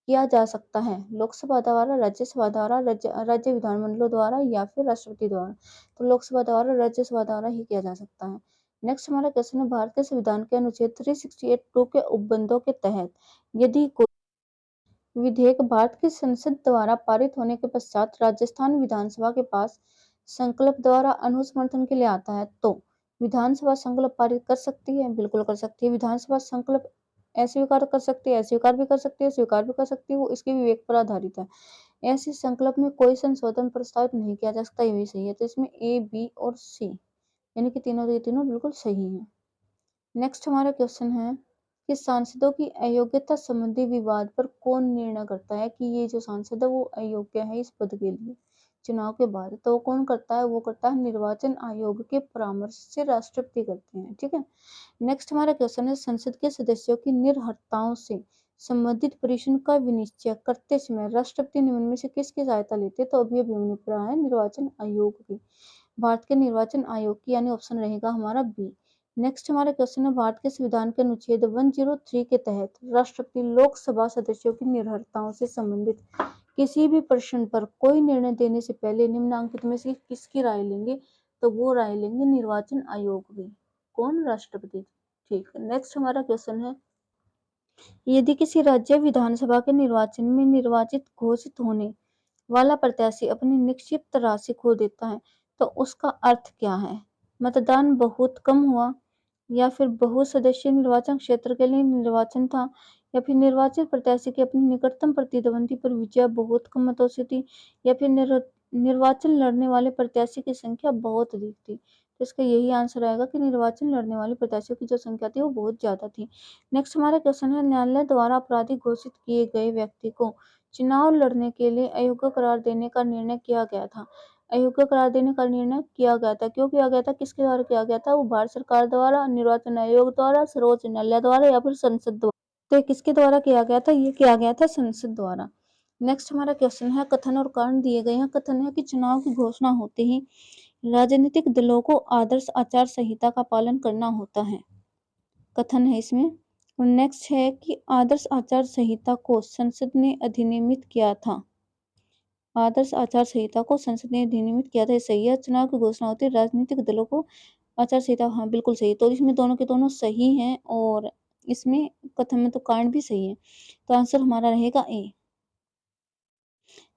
किया जा सकता है लोकसभा द्वारा, राज्यसभा द्वारा, राज्य विधानमंडलों द्वारा, या फिर राष्ट्रपति द्वारा? तो लोकसभा द्वारा, राज्यसभा द्वारा ही किया जा सकता है। नेक्स्ट हमारा क्वेश्चन है भारतीय संविधान के अनुच्छेद 368(2) के उपबंधों के तहत यदि कोई विधेयक भारत की संसद द्वारा पारित होने के पश्चात राजस्थान विधानसभा के पास संकल्प द्वारा अनुसमर्थन के लिए आता है तो विधानसभा संकल्प पारित कर सकती है? बिल्कुल कर सकती है। विधानसभा संकल्प अस्वीकार कर सकती है, अस्वीकार भी कर सकती है, स्वीकार भी कर सकती है, वो इसके विवेक पर आधारित है। ऐसे संकल्प में कोई संशोधन प्रस्तावित नहीं किया जा सकता, ये भी सही है। तो इसमें ए, बी और सी यानी कि तीनों के तीनों बिल्कुल सही है। नेक्स्ट हमारा क्वेश्चन है कि सांसदों की अयोग्यता संबंधी विवाद पर कौन निर्णय करता है कि ये जो सांसद है वो अयोग्य है इस पद के लिए? चुनाव के बाद, तो कौन करता है? वो करता है निर्वाचन आयोग के परामर्श से राष्ट्रपति करते हैं। ठीक है। नेक्स्ट हमारा क्वेश्चन है, संसद के सदस्यों की निर्भरताओं से संबंधित प्रश्न का विनिश्चय करते समय राष्ट्रपति निम्न में से किसकी सहायता लेते हैं? तो अभी अभी हमने पढ़ा है निर्वाचन आयोग की, भारत के निर्वाचन आयोग की, यानी ऑप्शन रहेगा हमारा बी। नेक्स्ट हमारा क्वेश्चन है, भारत के संविधान के अनुच्छेद 103 के तहत राष्ट्रपति लोकसभा सदस्यों की निर्भरताओं से संबंधित किसी भी प्रश्न पर कोई निर्णय देने से पहले निम्नांकित में से किसकी राय लेंगे? तो वो राय लेंगे निर्वाचन आयोग की। कौन? राष्ट्रपति। ठीक है। नेक्स्ट हमारा क्वेश्चन है, यदि किसी राज्य विधानसभा के निर्वाचन में निर्वाचित घोषित होने वाला प्रत्याशी अपनी निक्षिप्त राशि खो देता है, तो उसका अर्थ क्या है? मतदान बहुत कम हुआ, या फिर बहु सदस्यीय निर्वाचन क्षेत्र के लिए निर्वाचन था, या फिर निर्वाचित प्रत्याशी की अपनी निकटतम प्रतिद्वंदी पर विजय बहुत कम मतों से थी, या फिर निर्वाचन लड़ने वाले प्रत्याशी की संख्या बहुत अधिक थी। तो इसका यही आंसर आएगा कि निर्वाचन लड़ने वाले प्रत्याशियों की जो संख्या थी वो बहुत ज्यादा थी। नेक्स्ट हमारा क्वेश्चन है, न्यायालय द्वारा अपराधी घोषित किए गए व्यक्ति को चुनाव लड़ने के लिए अयोग्य करार देने का निर्णय किया गया था। अयोग्य करार देने का निर्णय किया गया था, क्यों किया गया था? किसके द्वारा किया गया था? वो भारत सरकार द्वारा, निर्वाचन आयोग द्वारा, सर्वोच्च न्यायालय द्वारा, या फिर संसद द्वारा। तो किसके द्वारा किया गया था? ये किया गया था संसद द्वारा। नेक्स्ट हमारा क्वेश्चन है, कथन और कारण दिए गए हैं। कथन है कि चुनाव की घोषणा होते ही राजनीतिक दलों को आदर्श आचार संहिता का पालन करना होता है, कथन है इसमें। और नेक्स्ट है कि आदर्श आचार संहिता को संसद ने अधिनियमित किया था, आदर्श आचार संहिता को संसद ने अधिनियमित किया था, ये सही है। चुनाव की घोषणा होती है राजनीतिक दलों को आचार संहिता, हाँ बिल्कुल सही। तो इसमें दोनों के दोनों सही हैं, और इसमें कथन में तो कारण भी सही है, तो आंसर हमारा रहेगा ए।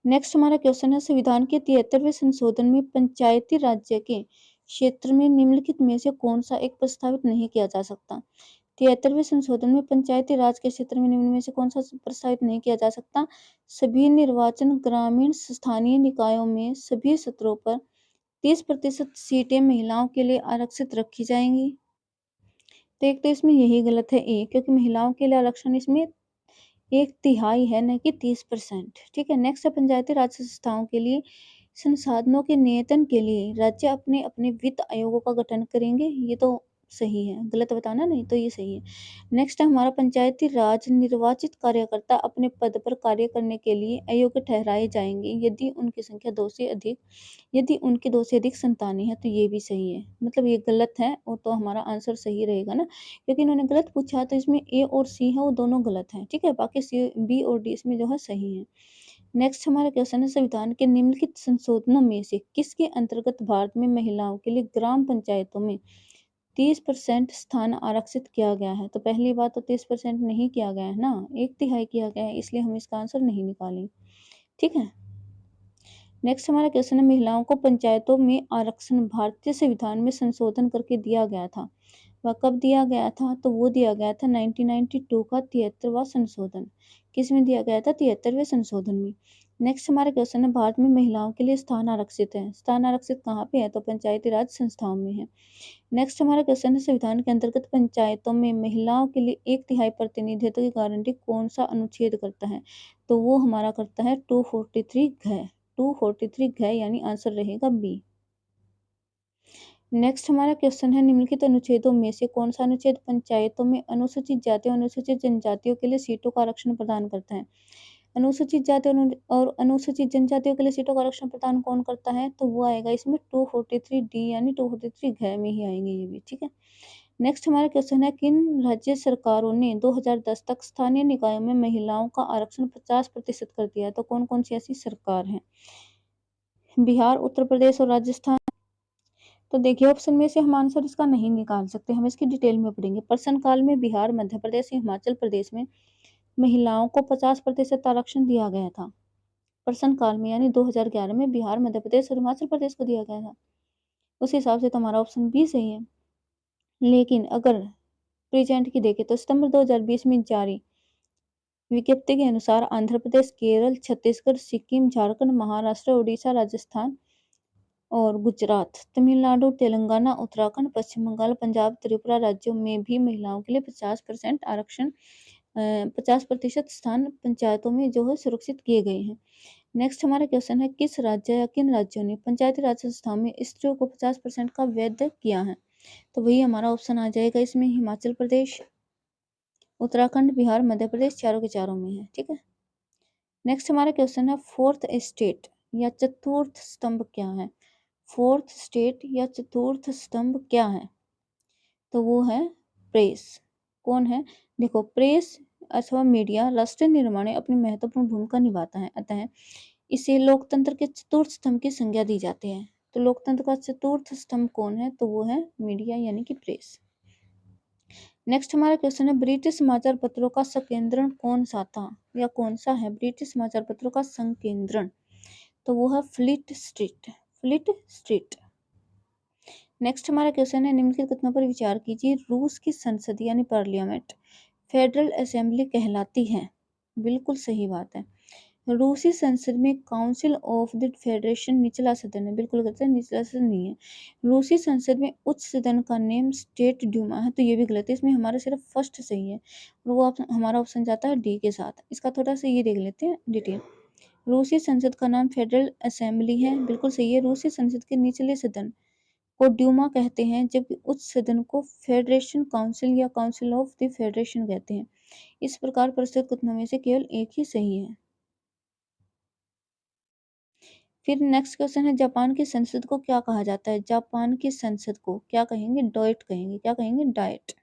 नेक्स्ट हमारा क्वेश्चन है, संविधान के 73वें संशोधन में पंचायती राज्य के क्षेत्र में निम्नलिखित में से कौन सा एक प्रस्तावित नहीं किया जा सकता? 73वें संशोधन में पंचायती राज के क्षेत्र में निम्न में से कौन सा प्रस्तावित नहीं किया जा सकता? सभी निर्वाचन ग्रामीण स्थानीय निकायों में सभी सत्रों पर 30% सीटें महिलाओं के लिए आरक्षित रखी जाएंगी। तो एक तो इसमें यही गलत है ए, क्योंकि महिलाओं के लिए आरक्षण इसमें 1/3 है, न कि 30%। ठीक है। नेक्स्ट है, पंचायती राज संस्थाओं के लिए संसाधनों के नियंत्रण के लिए राज्य अपने अपने वित्त आयोगों का गठन करेंगे। ये तो सही है, गलत बताना नहीं, तो ये सही है। नेक्स्ट है हमारा, पंचायती राज निर्वाचित कार्यकर्ता अपने पद पर कार्य करने के लिए अयोग्य ठहराए जाएंगे यदि उनकी संख्या 2 से अधिक, यदि उनकी 2 से अधिक संतानें हैं, तो ये भी सही है। मतलब ये गलत है, और तो हमारा आंसर सही रहेगा ना, क्योंकि इन्होंने गलत पूछा, तो इसमें ए और सी है वो दोनों गलत हैं। ठीक है। बाकी सी, बी और डी इसमें जो है सही है। नेक्स्ट हमारा क्वेश्चन है, संविधान के निम्नलिखित संशोधनों में से किसके अंतर्गत भारत में महिलाओं के लिए ग्राम पंचायतों में 30% स्थान आरक्षित किया गया है? तो पहली बात तो 30% नहीं किया गया है ना, 1/3 किया गया है, इसलिए हम इसका आंसर नहीं निकालेंगे। ठीक है। नेक्स्ट हमारा क्वेश्चन है, महिलाओं को पंचायतों में आरक्षण भारतीय संविधान में संशोधन करके दिया गया था, वह कब दिया गया था? तो वो दिया गया था 1992 का 73वां संशोधन। किस में दिया गया था? 73वें संशोधन में। नेक्स्ट हमारा क्वेश्चन है, भारत में महिलाओं के लिए स्थान आरक्षित है, स्थान आरक्षित कहाँ पे है? तो पंचायती राज संस्थाओं में है। नेक्स्ट हमारा क्वेश्चन है, संविधान के अंतर्गत पंचायतों में महिलाओं के लिए 1/3 प्रतिनिधित्व की गारंटी कौन सा अनुच्छेद करता है? तो वो हमारा करता है 243 घ, 243 घ, यानी आंसर रहेगा बी। नेक्स्ट हमारा क्वेश्चन है, निम्नलिखित अनुच्छेदों में से कौन सा अनुच्छेद पंचायतों में अनुसूचित जाति और अनुसूचित जनजातियों के लिए सीटों का आरक्षण प्रदान करता है? अनुसूचित जाति और अनुसूचित जनजातियों के लिए सीटों का आरक्षण प्रदान कौन करता है? तो वो आएगा इसमें 243 डी, यानी 243 घ में ही आएंगे ये भी। ठीक है। नेक्स्ट हमारा क्वेश्चन है, किन राज्य सरकारों ने 2010 तक स्थानीय निकायों में महिलाओं का आरक्षण 50% कर दिया? तो कौन कौन सी ऐसी सरकार है? बिहार, उत्तर प्रदेश और राजस्थान। तो देखिए, ऑप्शन में से हम आंसर इसका नहीं निकाल सकते, हम इसकी डिटेल में पढ़ेंगे। प्रश्न काल में बिहार, मध्य प्रदेश, हिमाचल प्रदेश में महिलाओं को 50% आरक्षण दिया गया था। प्रश्न काल में यानी 2011 में बिहार, मध्य प्रदेश और हिमाचल प्रदेश को दिया गया था। उस हिसाब से तो हमारा ऑप्शन बी सही है। लेकिन अगर प्रेजेंट की देखें तो सितंबर 2020 में जारी विज्ञप्ति के अनुसार आंध्र प्रदेश, केरल, छत्तीसगढ़, सिक्किम, झारखंड, महाराष्ट्र, उड़ीसा, राजस्थान और गुजरात, तमिलनाडु, तेलंगाना, उत्तराखंड, पश्चिम बंगाल, पंजाब, त्रिपुरा राज्यों में भी महिलाओं के लिए 50% आरक्षण, 50% स्थान पंचायतों में जो है सुरक्षित किए गए हैं। नेक्स्ट हमारा क्वेश्चन है, किस राज्य या किन राज्यों ने पंचायती राज संस्थाओं में स्त्रियों को 50% का वैध किया है? तो वही हमारा ऑप्शन आ जाएगा इसमें हिमाचल प्रदेश, उत्तराखंड, बिहार, मध्य प्रदेश, चारों के चारों में है। ठीक है। नेक्स्ट हमारा क्वेश्चन है, फोर्थ स्टेट या चतुर्थ स्तंभ क्या है? फोर्थ स्टेट या चतुर्थ स्तंभ क्या है? तो वो है प्रेस। कौन है? देखो, प्रेस अथवा मीडिया राष्ट्रीय निर्माण में अपनी महत्वपूर्ण भूमिका निभाता है, अतः इसे लोकतंत्र के चतुर्थ स्तंभ की संज्ञा दी जाती है। तो लोकतंत्र का चतुर्थ स्तंभ कौन है? तो वो है मीडिया यानी कि प्रेस। नेक्स्ट हमारा क्वेश्चन है, ब्रिटिश समाचार पत्रों का संकेंद्रण कौन सा था या कौन सा है ब्रिटिश समाचार पत्रों का संकेंद्रण? तो वो है fleet street. Fleet street. Next हमारा क्वेश्चन है, निम्नलिखित कथनों पर विचार कीजिए। रूस की संसद यानी पार्लियामेंट फेडरल असेंबली कहलाती है। बिल्कुल सही बात है। रूसी संसद में काउंसिल ऑफ द फेडरेशन निचला सदन है। बिल्कुल गलत है, निचला सदन नहीं है। रूसी संसद में उच्च सदन का नेम स्टेट ड्यूमा है। तो ये भी गलत है, इसमें हमारा सिर्फ फर्स्ट सही है और वो हमारा ऑप्शन जाता है डी के साथ। इसका थोड़ा सा ये देख लेते हैं डिटेल। रूसी संसद का नाम फेडरल असेंबली है। बिल्कुल सही है। रूसी संसद के निचले सदन को ड्यूमा कहते हैं, जबकि उच्च सदन को फेडरेशन काउंसिल या काउंसिल ऑफ द फेडरेशन कहते हैं। इस प्रकार प्रस्तुत कथनों में से केवल एक ही सही है। फिर नेक्स्ट क्वेश्चन है, जापान की संसद को क्या कहा जाता है? जापान की संसद को क्या कहेंगे? डाइट कहेंगे। क्या कहेंगे? डाइट।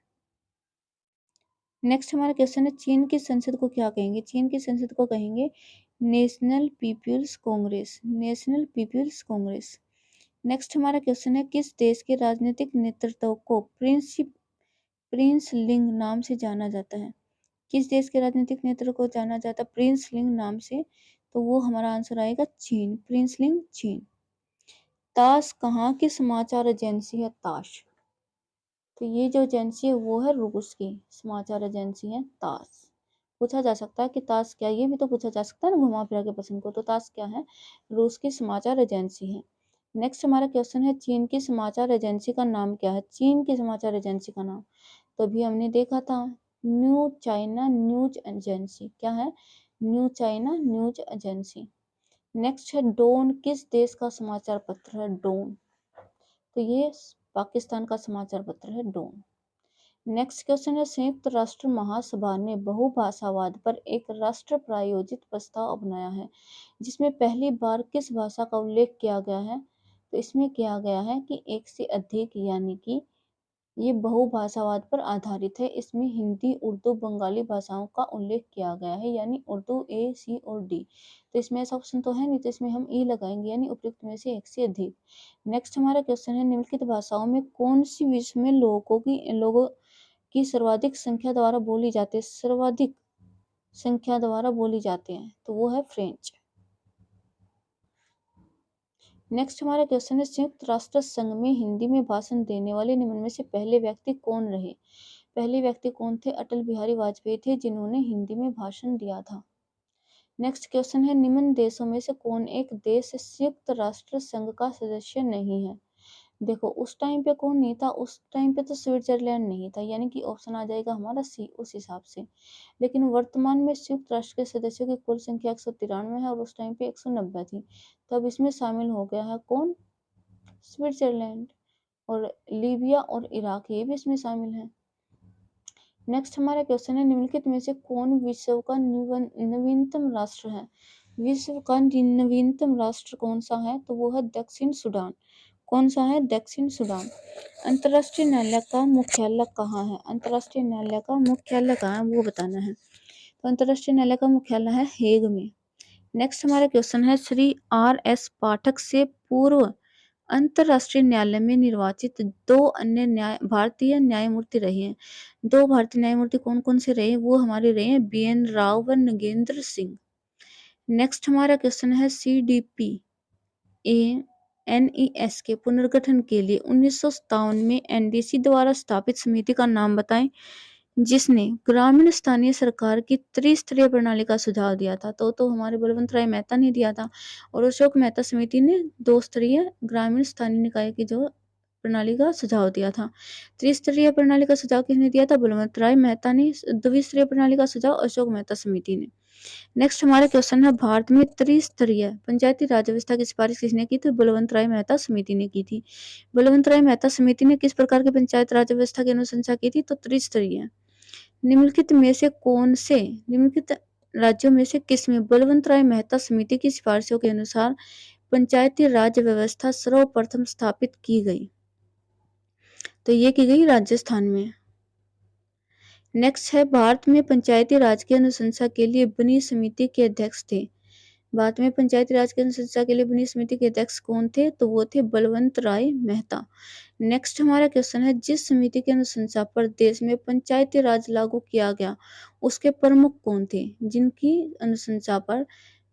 नेक्स्ट हमारा क्वेश्चन है, चीन की संसद को क्या कहेंगे? चीन की संसद को कहेंगे National People's Congress. National People's Congress. Next हमारा क्वेश्चन है, किस देश के राजनीतिक नेतृत्व को प्रिंस लिंग नाम से जाना जाता है? किस देश के राजनीतिक नेतृत्व को जाना जाता है प्रिंस लिंग नाम से? तो वो हमारा आंसर आएगा चीन। प्रिंस लिंग, चीन। ताश कहाँ की समाचार एजेंसी है? ताश। तो ये जो एजेंसी है वो है रूस की समाचार एजेंसी है तास। पूछा जा सकता है कि तास क्या, ये भी तो पूछा जा सकता है ना घुमा फिरा के प्रश्न को। तो तास क्या है? रूस की समाचार एजेंसी है। नेक्स्ट हमारा क्वेश्चन है, चीन की समाचार एजेंसी का नाम क्या है? चीन की समाचार एजेंसी का नाम तो अभी हमने देखा था, न्यू चाइना न्यूज एजेंसी। क्या है? New China news agency. Next है, डॉन किस देश का समाचार पत्र है? डॉन तो ये पाकिस्तान का समाचार पत्र है डॉन। नेक्स्ट क्वेश्चन है, संयुक्त राष्ट्र महासभा ने बहुभाषावाद पर एक राष्ट्र प्रायोजित प्रस्ताव अपनाया है, जिसमें पहली बार किस भाषा का उल्लेख किया गया है? तो इसमें किया गया है कि एक से अधिक, यानी कि ये बहुभाषावाद पर आधारित है। इसमें हिंदी, उर्दू, बंगाली भाषाओं का उल्लेख किया गया है, यानी उर्दू ए, सी और डी। तो इसमें ऐसा ऑप्शन तो है नहीं, तो इसमें हम ई लगाएंगे, यानी उपयुक्त में से एक से अधिक। नेक्स्ट हमारा क्वेश्चन है, निम्नलिखित भाषाओं में कौन सी विश्व में लोगों की सर्वाधिक संख्या द्वारा बोली जाती है? सर्वाधिक संख्या द्वारा बोली जाते हैं तो वो है फ्रेंच। नेक्स्ट हमारा क्वेश्चन है, संयुक्त राष्ट्र संघ में हिंदी में भाषण देने वाले निम्न में से पहले व्यक्ति कौन रहे? पहले व्यक्ति कौन थे? अटल बिहारी वाजपेयी थे, जिन्होंने हिंदी में भाषण दिया था। नेक्स्ट क्वेश्चन है, निम्न देशों में से कौन एक देश संयुक्त राष्ट्र संघ का सदस्य नहीं है? देखो, उस टाइम पे कौन नहीं था? उस टाइम पे तो स्विट्जरलैंड नहीं था, यानी कि ऑप्शन आ जाएगा हमारा सी उस हिसाब से। लेकिन वर्तमान में संयुक्त राष्ट्र के सदस्यों की कुल संख्या 193 है और उस टाइम पे 190 थी। तब इसमें शामिल हो गया है कौन? स्विट्जरलैंड। और लीबिया और इराक ये भी इसमें शामिल है। नेक्स्ट हमारा क्वेश्चन है, निम्नलिखित में से कौन विश्व का नवीनतम राष्ट्र है? विश्व का नवीनतम राष्ट्र कौन सा है? तो वो है दक्षिण सूडान। कौन सा है? दक्षिण सूडान। अंतर्राष्ट्रीय न्यायालय का मुख्यालय कहाँ है? अंतर्राष्ट्रीय न्यायालय का मुख्यालय कहाँ है वो बताना है। तो अंतर्राष्ट्रीय न्यायालय का मुख्यालय है हेग में। नेक्स्ट हमारा क्वेश्चन है, श्री R.S. पाठक से पूर्व अंतर्राष्ट्रीय न्यायालय में निर्वाचित दो अन्य भारतीय न्यायमूर्ति रहे हैं। दो भारतीय न्यायमूर्ति कौन कौन से रहे? वो हमारे रहे हैं BN राव व नगेंद्र सिंह। नेक्स्ट हमारा क्वेश्चन है, CDP NES के पुनर्गठन के लिए 1957 में NDC द्वारा स्थापित समिति का नाम बताएं, जिसने ग्रामीण स्थानीय सरकार की त्रिस्तरीय प्रणाली का सुझाव दिया था। तो हमारे बलवंत राय मेहता ने दिया था और अशोक मेहता समिति ने 2 स्तरीय ग्रामीण स्थानीय निकाय की जो प्रणाली का सुझाव दिया था। त्रिस्तरीय प्रणाली का सुझाव किसने दिया था? बलवंत राय मेहता ने। द्विस्तरीय प्रणाली का सुझाव अशोक मेहता समिति ने। नेक्स्ट हमारा क्वेश्चन है, भारत में त्रिस्तरीय पंचायती राज व्यवस्था की सिफारिश किसने की थी? बलवंत राय मेहता समिति ने की थी। बलवंत राय मेहता समिति ने किस प्रकार की पंचायत राज व्यवस्था की अनुशंसा की थी? तो त्रिस्तरीय। निम्नलिखित में से कौन से निम्नलिखित राज्यों में से किस में बलवंत राय मेहता समिति की सिफारिशों के अनुसार पंचायती राज व्यवस्था सर्वप्रथम स्थापित की गई? तो ये की गई राजस्थान में। नेक्स्ट है, भारत में पंचायती राज की अनुशंसा के लिए बनी समिति के अध्यक्ष थे। भारत में पंचायती राज की अनुशंसा के लिए बनी समिति के अध्यक्ष कौन थे? तो वो थे बलवंत राय मेहता। नेक्स्ट हमारा क्वेश्चन है, जिस समिति की अनुशंसा पर देश में पंचायती राज लागू किया गया उसके प्रमुख कौन थे? जिनकी अनुशंसा पर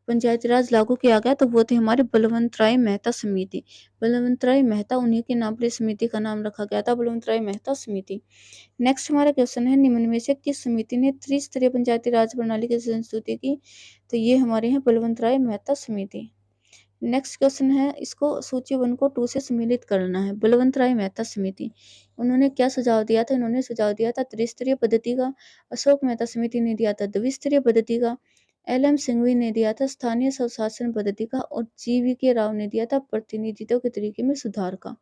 पंचायती राज लागू किया गया तो वो थे हमारे बलवंत राय मेहता समिति। बलवंत राय मेहता, उन्हीं के नाम पर समिति का नाम रखा गया था, बलवंत राय मेहता समिति। नेक्स्ट हमारा क्वेश्चन है, निम्न में से किस समिति ने त्रिस्तरीय पंचायती राज प्रणाली की संस्तुति की? तो ये हमारे हैं बलवंत राय मेहता समिति। नेक्स्ट क्वेश्चन है, इसको सूची 1 को 2 से सम्मिलित करना है। बलवंत राय मेहता समिति, उन्होंने क्या सुझाव दिया था? इन्होंने सुझाव दिया था त्रिस्तरीय पद्धति का। अशोक मेहता समिति ने दिया था द्विस्तरीय पद्धति का। एल.एम. सिंघवी ने दिया था स्थानीय स्वशासन पद्धति का। और जी.वी.के. राव ने दिया था प्रतिनिधित्व के तरीके में सुधार का।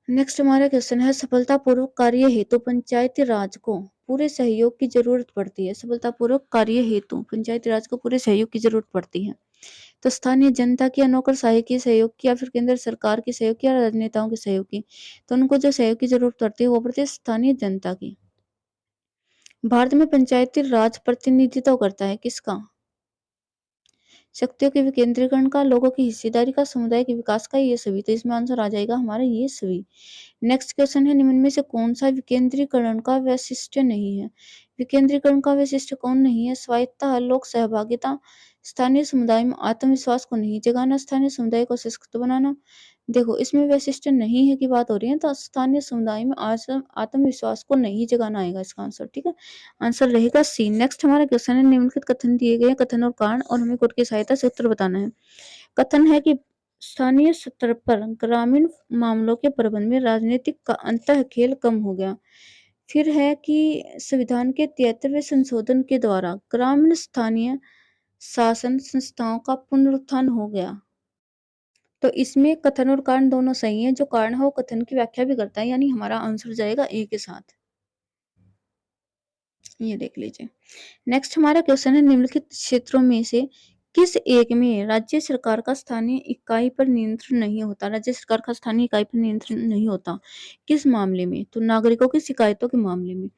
नेक्स्ट हमारा क्वेश्चन है, सफलतापूर्वक कार्य हेतु पंचायती राज को पूरे सहयोग की जरूरत पड़ती है। सफलतापूर्वक कार्य हेतु पंचायती राज को पूरे सहयोग की जरूरत पड़ती है। तो स्थानीय जनता की या नौकरशाही की सहयोग की या फिर केंद्र सरकार की सहयोग की या राजनेताओं की सहयोग की? तो उनको जो सहयोग की जरूरत पड़ती है वो पड़ती है स्थानीय जनता की। भारत में पंचायती राज प्रतिनिधित्व करता है किसका? शक्तियों के विकेंद्रीकरण का, लोगों की हिस्सेदारी का, समुदाय के विकास का, ये सभी। तो इसमें आंसर आ जाएगा हमारा ये सभी। नेक्स्ट क्वेश्चन है, निम्न में से कौन सा विकेंद्रीकरण का वैशिष्ट्य नहीं है? विकेंद्रीकरण का वैशिष्ट्य कौन नहीं है? स्वायत्तता, लोक सहभागिता, स्थानीय समुदाय में आत्मविश्वास को नहीं जगाना, स्थानीय समुदाय को सशक्त बनाना। देखो, इसमें वैशिष्ट्य नहीं है की बात हो रही है, तो स्थानीय समुदाय में आत्मविश्वास को नहीं जगाना आएगा इसका आंसर। ठीक है, आंसर रहेगा सी। नेक्स्ट हमारा क्वेश्चन है, निम्नलिखित कथन दिए गए कथन और कारण और हमें कोड की सहायता से उत्तर बताना है। कथन है कि स्थानीय स्तर पर ग्रामीण मामलों के प्रबंधन में राजनीतिक का अंतःखेल कम हो गया। फिर है कि संविधान के 73वें संशोधन के द्वारा ग्रामीण स्थानीय शासन संस्थाओं का पुनरुत्थान हो गया। तो इसमें कथन और कारण दोनों सही हैं। जो कारण है वो कथन की व्याख्या भी करता है, यानी हमारा आंसर जाएगा ए के साथ। ये देख लीजिए। नेक्स्ट हमारा क्वेश्चन है, निम्नलिखित क्षेत्रों में से किस एक में राज्य सरकार का स्थानीय इकाई पर नियंत्रण नहीं होता? राज्य सरकार का स्थानीय इकाई पर नियंत्रण नहीं होता। किस मामले में? तो नागरिकों की शिकायतों के मामले में।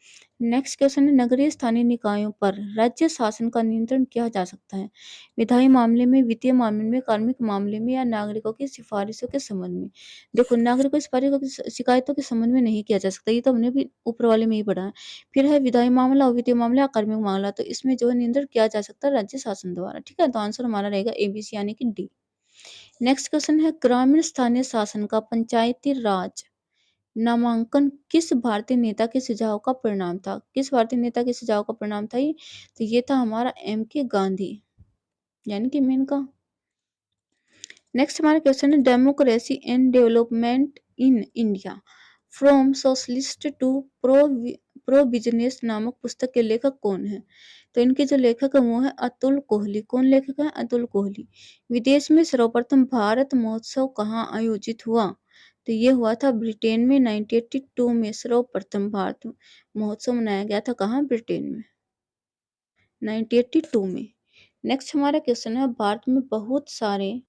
नेक्स्ट क्वेश्चन है, नगरीय स्थानीय निकायों पर राज्य शासन का नियंत्रण किया जा सकता है? विधायी मामले में, वित्तीय मामले में, कार्मिक मामले में, या नागरिकों की सिफारिशों के संबंध में? देखो, नागरिकों की सिफारिशों की शिकायतों के संबंध में नहीं किया जा सकता, ये तो हमने भी ऊपर वाले में ही पढ़ा है। फिर है विधायी मामला, वित्तीय मामला या कार्मिक मामला, तो इसमें जो है नियंत्रण किया जा सकता है राज्य शासन द्वारा। ठीक है, तो आंसर हमारा रहेगा एबीसी यानी कि डी। नेक्स्ट क्वेश्चन है, ग्रामीण स्थानीय शासन का पंचायती राज नामांकन किस भारतीय नेता के सुझाव का परिणाम था? किस भारतीय नेता के सुझाव का परिणाम था ये? तो ये था हमारा एम के गांधी, यानी कि मेनका। नेक्स्ट हमारा क्वेश्चन है, democracy and development in India from socialist to pro business नामक पुस्तक के लेखक कौन है? तो इनके जो लेखक है वो है अतुल कोहली। कौन लेखक है? अतुल कोहली। विदेश में सर्वप्रथम भारत महोत्सव कहाँ आयोजित हुआ? तो ये हुआ था ब्रिटेन में। 1982 में सर्वप्रथम भारत महोत्सव मनाया गया था। कहाँ? ब्रिटेन में, 1982 में। नेक्स्ट हमारा क्वेश्चन है, भारत में बहुत सारे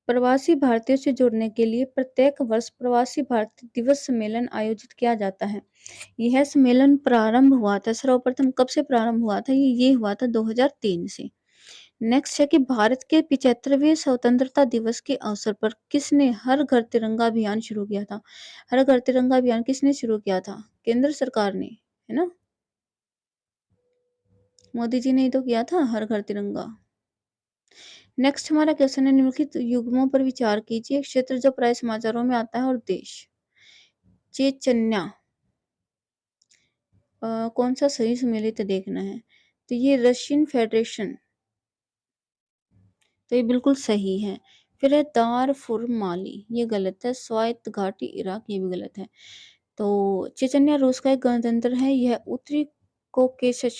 प्रवासी भारतीयों से जुड़ने के लिए प्रत्येक वर्ष प्रवासी भारतीय दिवस सम्मेलन आयोजित किया जाता है। यह सम्मेलन प्रारंभ हुआ था, सर्वप्रथम कब से प्रारंभ हुआ था? ये हुआ था 2003 से। नेक्स्ट है कि भारत के 75वें स्वतंत्रता दिवस के अवसर पर किसने हर घर तिरंगा अभियान शुरू किया था? हर घर तिरंगा अभियान किसने शुरू किया था? केंद्र सरकार ने, है ना? मोदी जी ने ही तो किया था हर घर तिरंगा। नेक्स्ट हमारा क्वेश्चन है, निम्नलिखित युग्मों पर विचार कीजिए। क्षेत्र जो प्राय समाचारों में आता है और देश। चेचन्या कौन सा सही सम्मिलित देखना है? तो ये रशियन फेडरेशन, तो ये बिल्कुल सही है। फिर है दारफुर माली, ये गलत है। स्वायत्त घाटी इराक, ये भी गलत है। तो चेचन्या रूस का एक गणतंत्र है। यह उत्तरी कोकेसस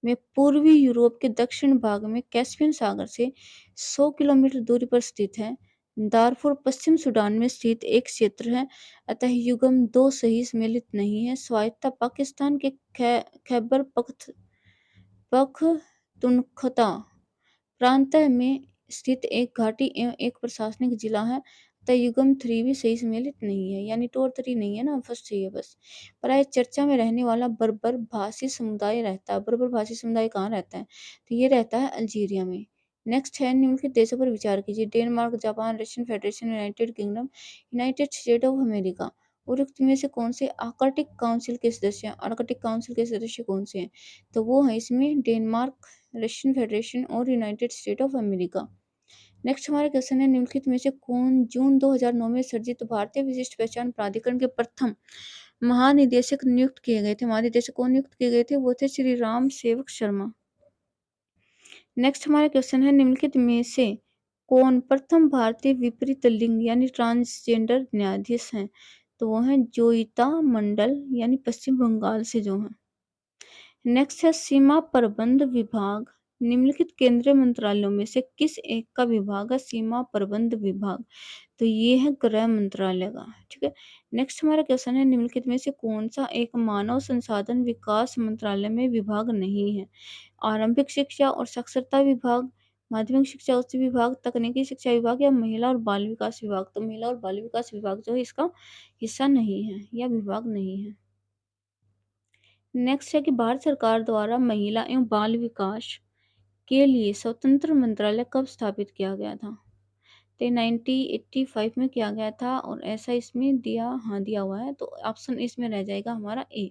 में पूर्वी यूरोप के दक्षिण भाग में कैस्पियन सागर से 100 किलोमीटर दूरी पर स्थित है। दारफुर पश्चिम सूडान में स्थित एक क्षेत्र है, अतः युग्म दो सही सम्मिलित नहीं है। स्वायत्तता पाकिस्तान के खैबर पख्तूनख्वा प्रांत में स्थित एक घाटी एवं एक प्रशासनिक जिला है। तयुगम 3 भी सही सम्मिलित नहीं है, यानी टोर 3 नहीं है ना, फर्स्ट चाहिए बस। प्राय चर्चा में रहने वाला बर्बर भाषी समुदाय रहता है। बर्बर भाषी समुदाय कहाँ रहता है? तो ये रहता है अल्जीरिया में। नेक्स्ट है, निम्नलिखित देशों पर विचार कीजिए। Denmark, Japan, Russian federation, United kingdom, United state of America. उर्वरित में से कौन से आर्कटिक काउंसिल के सदस्य हैं? आर्कटिक काउंसिल के सदस्य कौन से हैं? तो वो है इसमें डेनमार्क, रशियन फेडरेशन और United state of America. Next हमारा क्वेश्चन है, निम्नलिखित में से कौन जून 2009 में सर्जित भारतीय विशिष्ट पहचान प्राधिकरण के प्रथम महानिदेशक नियुक्त किए गए थे? महानिदेशक कौन नियुक्त किए गए थे? वो थे श्री राम सेवक शर्मा। नेक्स्ट हमारा क्वेश्चन है, निम्नलिखित में से कौन प्रथम भारतीय विपरीत लिंग यानी ट्रांसजेंडर न्यायाधीश हैं? तो वो हैं जोईता मंडल, यानी पश्चिम बंगाल से जो हैं। नेक्स्ट है, सीमा प्रबंध विभाग निम्नलिखित केंद्रीय मंत्रालयों में से किस एक का विभाग है? सीमा प्रबंध विभाग, तो ये है गृह मंत्रालय का। ठीक है। नेक्स्ट हमारा क्वेश्चन है, निम्नलिखित में से कौन सा एक मानव संसाधन विकास मंत्रालय में विभाग नहीं है? आरंभिक शिक्षा और साक्षरता विभाग, माध्यमिक शिक्षा उच्च विभाग, तकनीकी शिक्षा विभाग या महिला और बाल विकास विभाग? तो महिला और बाल विकास विभाग जो है इसका हिस्सा नहीं है या विभाग नहीं है। नेक्स्ट है कि भारत सरकार द्वारा महिला एवं बाल विकास के लिए स्वतंत्र मंत्रालय कब स्थापित किया गया था? तो 1985 में किया गया था, और ऐसा इसमें दिया हुआ है, तो ऑप्शन इसमें रह जाएगा हमारा ए।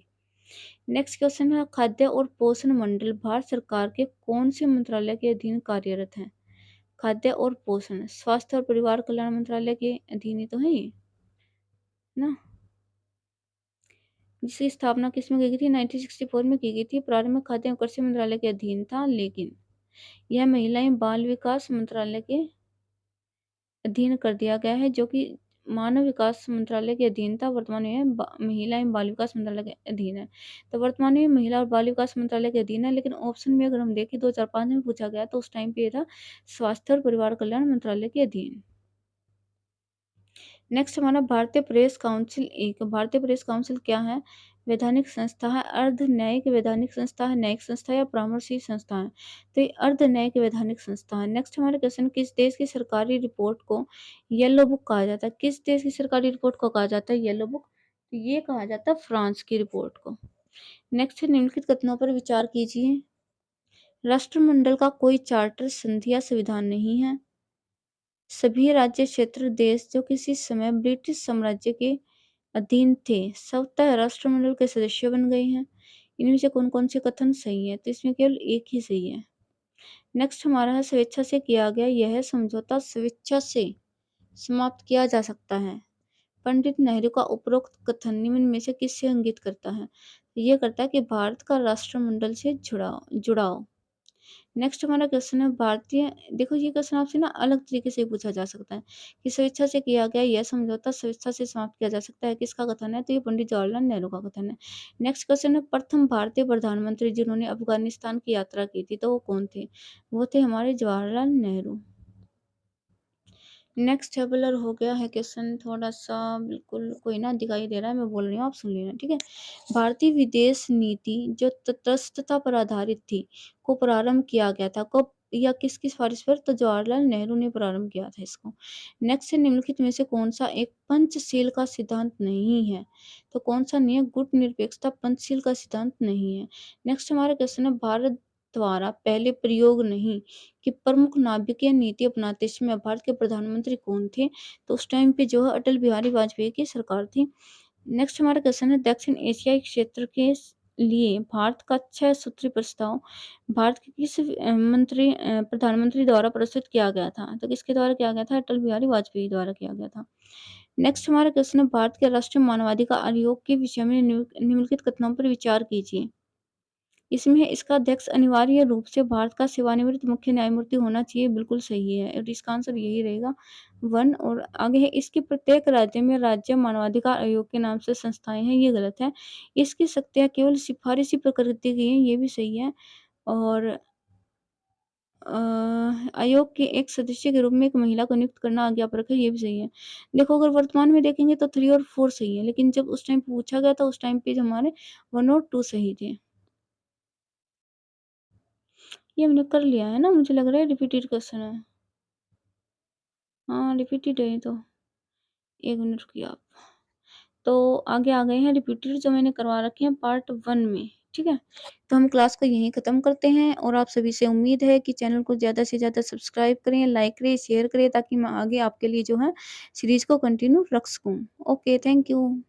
नेक्स्ट क्वेश्चन है, खाद्य और पोषण मंडल भारत सरकार के कौन से मंत्रालय के अधीन कार्यरत है? खाद्य और पोषण स्वास्थ्य और परिवार कल्याण मंत्रालय के अधीन ही तो है ये ना, जिसकी स्थापना किसमें की गई थी? 1964 में की गई थी। प्रारंभिक खाद्य एवं कृषि मंत्रालय के अधीन था, लेकिन यह महिला एवं बाल विकास मंत्रालय के अधीन कर दिया गया है, जो कि मानव विकास मंत्रालय के अधीन था। वर्तमान में महिला एवं बाल विकास मंत्रालय के अधीन है। तो वर्तमान में महिला और बाल विकास मंत्रालय के अधीन है, लेकिन ऑप्शन में अगर हम देखें 2005 में पूछा गया तो उस टाइम पे ये था स्वास्थ्य और परिवार कल्याण मंत्रालय के अधीन। नेक्स्ट हमारा भारतीय प्रेस काउंसिल एक। भारतीय प्रेस काउंसिल क्या है? वैधानिक संस्था है, अर्ध न्यायिक वैधानिक संस्था है, न्यायिक संस्था या परामर्शी संस्था है? तो ये अर्ध न्यायिक वैधानिक संस्था है। नेक्स्ट हमारा क्वेश्चन, किस देश की सरकारी रिपोर्ट को येलो बुक कहा जाता है? किस देश की सरकारी रिपोर्ट को कहा जाता है येलो बुक? तो ये कहा जाता है फ्रांस की रिपोर्ट को। नेक्स्ट है, निम्नलिखित कथनों पर विचार कीजिए। राष्ट्रमंडल का कोई चार्टर, संधि या संविधान नहीं है। सभी राज्य, क्षेत्र, देश जो किसी समय ब्रिटिश साम्राज्य के अधीन थे स्वतः राष्ट्रमंडल के सदस्य बन गए हैं। इनमें से कौन कौन से कथन सही है? तो इसमें केवल एक ही सही है। नेक्स्ट हमारा है, स्वेच्छा से किया गया यह समझौता स्वेच्छा से समाप्त किया जा सकता है। पंडित नेहरू का उपरोक्त कथन निम्न में से किससे इंगित करता है? यह करता है कि भारत का राष्ट्रमंडल से जुड़ाव। नेक्स्ट हमारा क्वेश्चन है, भारतीय, देखो ये क्वेश्चन आपसे ना अलग तरीके से पूछा जा सकता है कि स्वेच्छा से किया गया यह समझौता स्वेच्छा से समाप्त किया जा सकता है, किसका कथन है? तो ये पंडित जवाहरलाल नेहरू का कथन है। नेक्स्ट क्वेश्चन है, प्रथम भारतीय प्रधानमंत्री जिन्होंने अफगानिस्तान की यात्रा की थी, तो वो कौन थे? वो थे हमारे जवाहरलाल नेहरू। नेक्स्ट टेबलर हो गया है क्वेश्चन थोड़ा सा, बिल्कुल कोई ना दिखाई दे रहा है, मैं बोल रही हूँ आप सुन लेना, ठीक है। भारतीय विदेश नीति जो तटस्थता पर आधारित थी को प्रारंभ किया गया था कब या किसकी सिफारिश पर? तो जवाहरलाल नेहरू ने प्रारंभ किया था इसको। नेक्स्ट है, निम्नलिखित में से कौन सा एक पंचशील का सिद्धांत नहीं है? तो कौन सा नहीं है? गुट निरपेक्षता पंचशील का सिद्धांत नहीं है। नेक्स्ट हमारा क्वेश्चन है, भारत द्वारा पहले प्रयोग नहीं कि प्रमुख नाभिकीय नीति अपनाते समय भारत के प्रधानमंत्री कौन थे? तो उस टाइम पे जो है अटल बिहारी वाजपेयी की सरकार थी। नेक्स्ट हमारा क्वेश्चन है, दक्षिण एशियाई क्षेत्र के लिए भारत का 6 सूत्री प्रस्ताव भारत के किस प्रधानमंत्री द्वारा प्रस्तुत किया गया था? तो किसके द्वारा किया गया था? अटल बिहारी वाजपेयी द्वारा किया गया था। नेक्स्ट हमारा क्वेश्चन है, भारत के राष्ट्रीय मानवाधिकार आयोग के विषय में निम्नलिखित कथनों पर विचार कीजिए। इसमें इसका अध्यक्ष अनिवार्य रूप से भारत का सेवानिवृत्त मुख्य न्यायमूर्ति होना चाहिए, बिल्कुल सही है और इसका आंसर यही रहेगा 1। और आगे है, इसके प्रत्येक राज्य में राज्य मानवाधिकार आयोग के नाम से संस्थाएँ हैं, ये गलत है। इसकी शक्तियाँ केवल सिफारिशी प्रकृति की हैं, ये भी सही है। और आयोग के एक सदस्य के रूप में एक महिला को नियुक्त करना आज्ञापरक है, ये भी सही है। देखो अगर वर्तमान में देखेंगे तो 3 और 4 सही है, लेकिन जब उस टाइम पूछा गया था उस टाइम पे हमारे 1 और 2 सही थे। ये हमने कर लिया है ना, मुझे लग रहा है रिपीटेड क्वेश्चन है। हाँ, रिपीटेड है ये तो। 1 मिनट रुकिए आप। तो आगे आ गए हैं रिपीटेड जो मैंने करवा रखे हैं पार्ट 1 में, ठीक है? तो हम क्लास को यहीं ख़त्म करते हैं और आप सभी से उम्मीद है कि चैनल को ज़्यादा से ज़्यादा सब्सक्राइब करें, लाइक करें, शेयर करें ताकि मैं आगे आपके लिए जो है सीरीज़ को कंटिन्यू रख सकूँ। Okay, thank you.